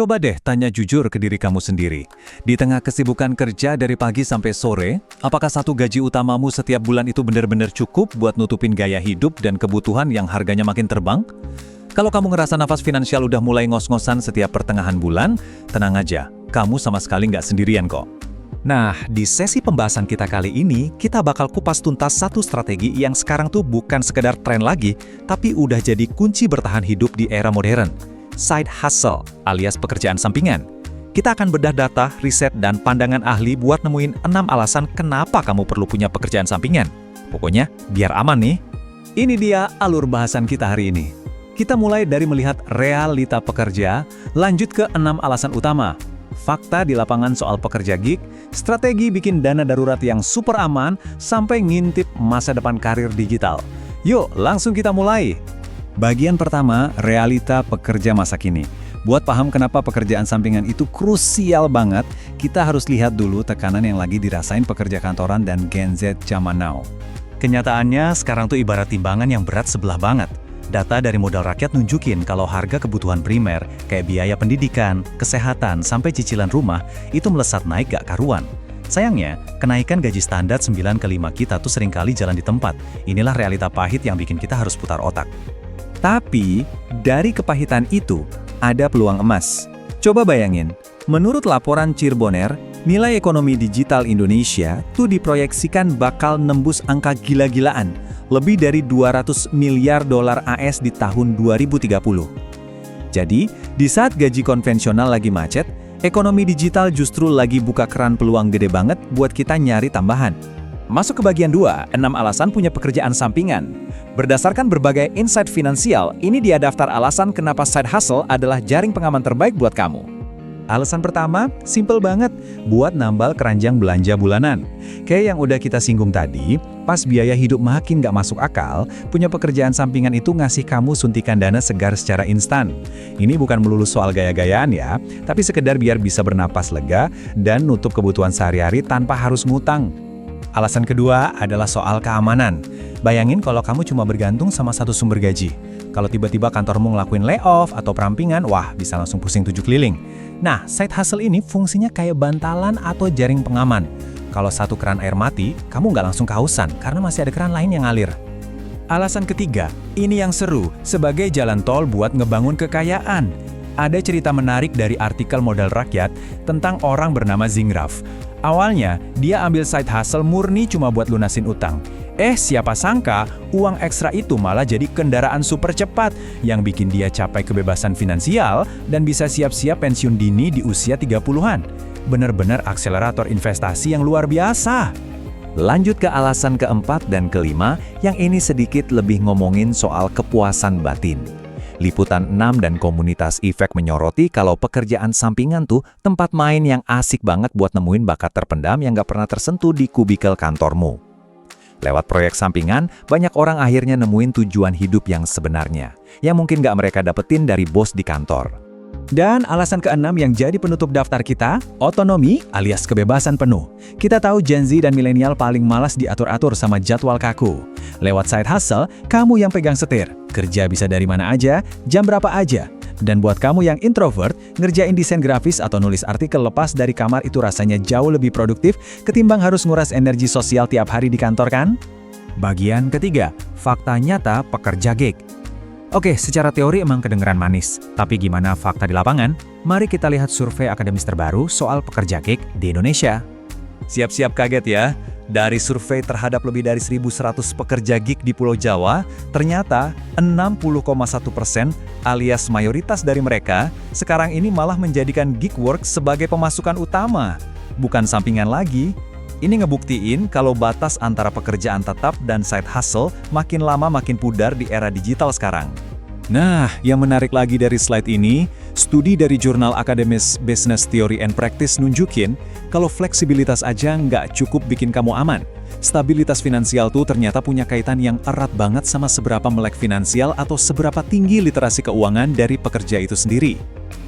Coba deh tanya jujur ke diri kamu sendiri. Di tengah kesibukan kerja dari pagi sampai sore, apakah satu gaji utamamu setiap bulan itu benar-benar cukup buat nutupin gaya hidup dan kebutuhan yang harganya makin terbang? Kalau kamu ngerasa nafas finansial udah mulai ngos-ngosan setiap pertengahan bulan, tenang aja, kamu sama sekali nggak sendirian kok. Nah, di sesi pembahasan kita kali ini, kita bakal kupas tuntas satu strategi yang sekarang tuh bukan sekedar tren lagi, tapi udah jadi kunci bertahan hidup di era modern. Side hustle, alias pekerjaan sampingan. Kita akan bedah data, riset, dan pandangan ahli buat nemuin 6 alasan kenapa kamu perlu punya pekerjaan sampingan. Pokoknya, biar aman nih. Ini dia alur bahasan kita hari ini. Kita mulai dari melihat realita pekerja, lanjut ke 6 alasan utama. Fakta di lapangan soal pekerja gig, strategi bikin dana darurat yang super aman, sampai ngintip masa depan karir digital. Yuk, langsung kita mulai. Bagian pertama, realita pekerja masa kini. Buat paham kenapa pekerjaan sampingan itu krusial banget, kita harus lihat dulu tekanan yang lagi dirasain pekerja kantoran dan Gen Z zaman now. Kenyataannya, sekarang tuh ibarat timbangan yang berat sebelah banget. Data dari modal rakyat nunjukin kalau harga kebutuhan primer, kayak biaya pendidikan, kesehatan, sampai cicilan rumah, itu melesat naik gak karuan. Sayangnya, kenaikan gaji standar 9 ke 5 kita tuh seringkali jalan di tempat. Inilah realita pahit yang bikin kita harus putar otak. Tapi, dari kepahitan itu, ada peluang emas. Coba bayangin, menurut laporan Cirebonner, nilai ekonomi digital Indonesia tuh diproyeksikan bakal nembus angka gila-gilaan, lebih dari 200 miliar dolar AS di tahun 2030. Jadi, di saat gaji konvensional lagi macet, ekonomi digital justru lagi buka keran peluang gede banget buat kita nyari tambahan. Masuk ke bagian 2, 6 alasan punya pekerjaan sampingan. Berdasarkan berbagai insight finansial, ini dia daftar alasan kenapa side hustle adalah jaring pengaman terbaik buat kamu. Alasan pertama, simple banget, buat nambal keranjang belanja bulanan. Kayak yang udah kita singgung tadi, pas biaya hidup makin gak masuk akal, punya pekerjaan sampingan itu ngasih kamu suntikan dana segar secara instan. Ini bukan melulu soal gaya-gayaan ya, tapi sekedar biar bisa bernapas lega dan nutup kebutuhan sehari-hari tanpa harus ngutang. Alasan kedua adalah soal keamanan. Bayangin kalau kamu cuma bergantung sama satu sumber gaji. Kalau tiba-tiba kantormu ngelakuin layoff atau perampingan, wah bisa langsung pusing 7 keliling. Nah, side hustle ini fungsinya kayak bantalan atau jaring pengaman. Kalau satu keran air mati, kamu nggak langsung kehausan karena masih ada keran lain yang ngalir. Alasan ketiga, ini yang seru, sebagai jalan tol buat ngebangun kekayaan. Ada cerita menarik dari artikel Modal Rakyat tentang orang bernama Zingraf. Awalnya, dia ambil side hustle murni cuma buat lunasin utang. Siapa sangka, uang ekstra itu malah jadi kendaraan super cepat yang bikin dia capai kebebasan finansial dan bisa siap-siap pensiun dini di usia 30-an. Bener-bener akselerator investasi yang luar biasa. Lanjut ke alasan keempat dan kelima, yang ini sedikit lebih ngomongin soal kepuasan batin. Liputan 6 dan komunitas Efek menyoroti kalau pekerjaan sampingan tuh tempat main yang asik banget buat nemuin bakat terpendam yang gak pernah tersentuh di kubikel kantormu. Lewat proyek sampingan, banyak orang akhirnya nemuin tujuan hidup yang sebenarnya, yang mungkin gak mereka dapetin dari bos di kantor. Dan alasan keenam yang jadi penutup daftar kita, otonomi alias kebebasan penuh. Kita tahu Gen Z dan milenial paling malas diatur-atur sama jadwal kaku. Lewat side hustle, kamu yang pegang setir. Kerja bisa dari mana aja, jam berapa aja. Dan buat kamu yang introvert, ngerjain desain grafis atau nulis artikel lepas dari kamar itu rasanya jauh lebih produktif ketimbang harus nguras energi sosial tiap hari di kantor kan? Bagian ketiga, fakta nyata pekerja gig. Oke, secara teori emang kedengeran manis, tapi gimana fakta di lapangan? Mari kita lihat survei akademis terbaru soal pekerja gig di Indonesia. Siap-siap kaget ya, dari survei terhadap lebih dari 1.100 pekerja gig di Pulau Jawa, ternyata 60,1% alias mayoritas dari mereka sekarang ini malah menjadikan gig work sebagai pemasukan utama. Bukan sampingan lagi. Ini ngebuktiin kalau batas antara pekerjaan tetap dan side hustle makin lama makin pudar di era digital sekarang. Nah, yang menarik lagi dari slide ini, studi dari jurnal akademis Business Theory and Practice nunjukin kalau fleksibilitas aja nggak cukup bikin kamu aman. Stabilitas finansial tuh ternyata punya kaitan yang erat banget sama seberapa melek finansial atau seberapa tinggi literasi keuangan dari pekerja itu sendiri.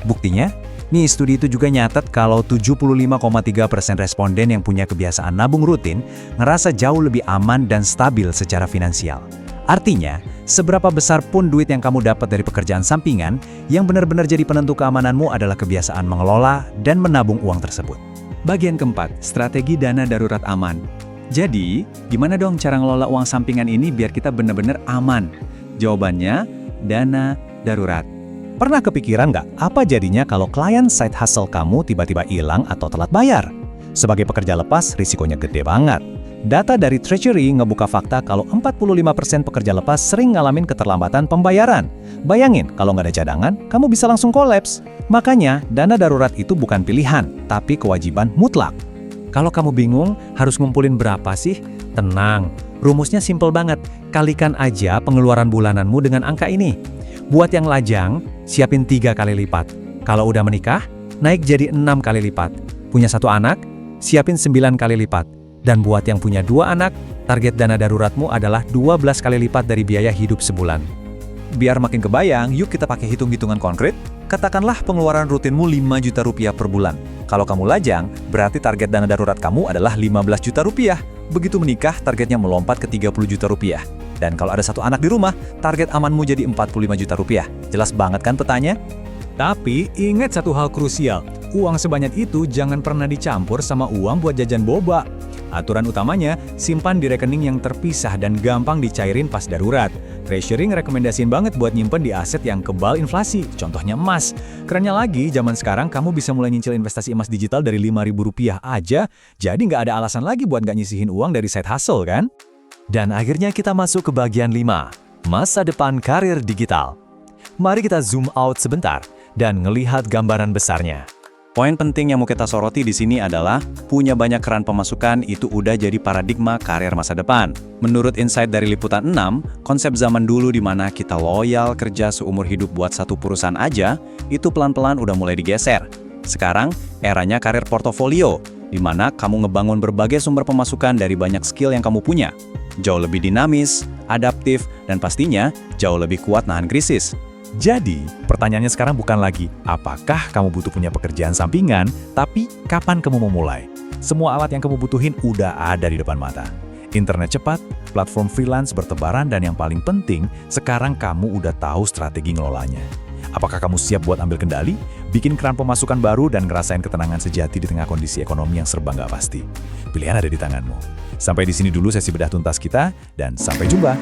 Buktinya, nih studi itu juga nyatet kalau 75,3% responden yang punya kebiasaan nabung rutin ngerasa jauh lebih aman dan stabil secara finansial. Artinya, seberapa besar pun duit yang kamu dapat dari pekerjaan sampingan, yang benar-benar jadi penentu keamananmu adalah kebiasaan mengelola dan menabung uang tersebut. Bagian keempat, strategi dana darurat aman. Jadi, gimana dong cara ngelola uang sampingan ini biar kita benar-benar aman? Jawabannya, dana darurat. Pernah kepikiran nggak apa jadinya kalau klien side hustle kamu tiba-tiba hilang atau telat bayar? Sebagai pekerja lepas, risikonya gede banget. Data dari Treasury ngebuka fakta kalau 45% pekerja lepas sering ngalamin keterlambatan pembayaran. Bayangin, kalau nggak ada cadangan, kamu bisa langsung kolaps. Makanya, dana darurat itu bukan pilihan, tapi kewajiban mutlak. Kalau kamu bingung, harus ngumpulin berapa sih? Tenang, rumusnya simple banget. Kalikan aja pengeluaran bulananmu dengan angka ini. Buat yang lajang, siapin 3 kali lipat. Kalau udah menikah, naik jadi 6 kali lipat. Punya 1 anak, siapin 9 kali lipat. Dan buat yang punya 2 anak, target dana daruratmu adalah 12 kali lipat dari biaya hidup sebulan. Biar makin kebayang, yuk kita pakai hitung-hitungan konkret. Katakanlah pengeluaran rutinmu 5 juta rupiah per bulan. Kalau kamu lajang, berarti target dana darurat kamu adalah 15 juta rupiah. Begitu menikah, targetnya melompat ke 30 juta rupiah. Dan kalau ada 1 anak di rumah, target amanmu jadi 45 juta rupiah. Jelas banget kan petanya? Tapi ingat satu hal krusial, uang sebanyak itu jangan pernah dicampur sama uang buat jajan boba. Aturan utamanya, simpan di rekening yang terpisah dan gampang dicairin pas darurat. Treasury ngerekomendasiin banget buat nyimpen di aset yang kebal inflasi, contohnya emas. Kerennya lagi, zaman sekarang kamu bisa mulai nyicil investasi emas digital dari Rp5.000 aja, jadi nggak ada alasan lagi buat nggak nyisihin uang dari side hustle kan? Dan akhirnya kita masuk ke bagian 5, masa depan karir digital. Mari kita zoom out sebentar dan ngelihat gambaran besarnya. Poin penting yang mau kita soroti di sini adalah punya banyak keran pemasukan itu udah jadi paradigma karir masa depan. Menurut insight dari Liputan 6, konsep zaman dulu di mana kita loyal kerja seumur hidup buat satu perusahaan aja, itu pelan-pelan udah mulai digeser. Sekarang, eranya karir portofolio, di mana kamu ngebangun berbagai sumber pemasukan dari banyak skill yang kamu punya. Jauh lebih dinamis, adaptif, dan pastinya jauh lebih kuat nahan krisis. Jadi, pertanyaannya sekarang bukan lagi, apakah kamu butuh punya pekerjaan sampingan, tapi kapan kamu mau mulai? Semua alat yang kamu butuhin udah ada di depan mata. Internet cepat, platform freelance bertebaran, dan yang paling penting, sekarang kamu udah tahu strategi ngelolanya. Apakah kamu siap buat ambil kendali, bikin keran pemasukan baru, dan ngerasain ketenangan sejati di tengah kondisi ekonomi yang serba nggak pasti? Pilihan ada di tanganmu. Sampai di sini dulu sesi bedah tuntas kita, dan sampai jumpa!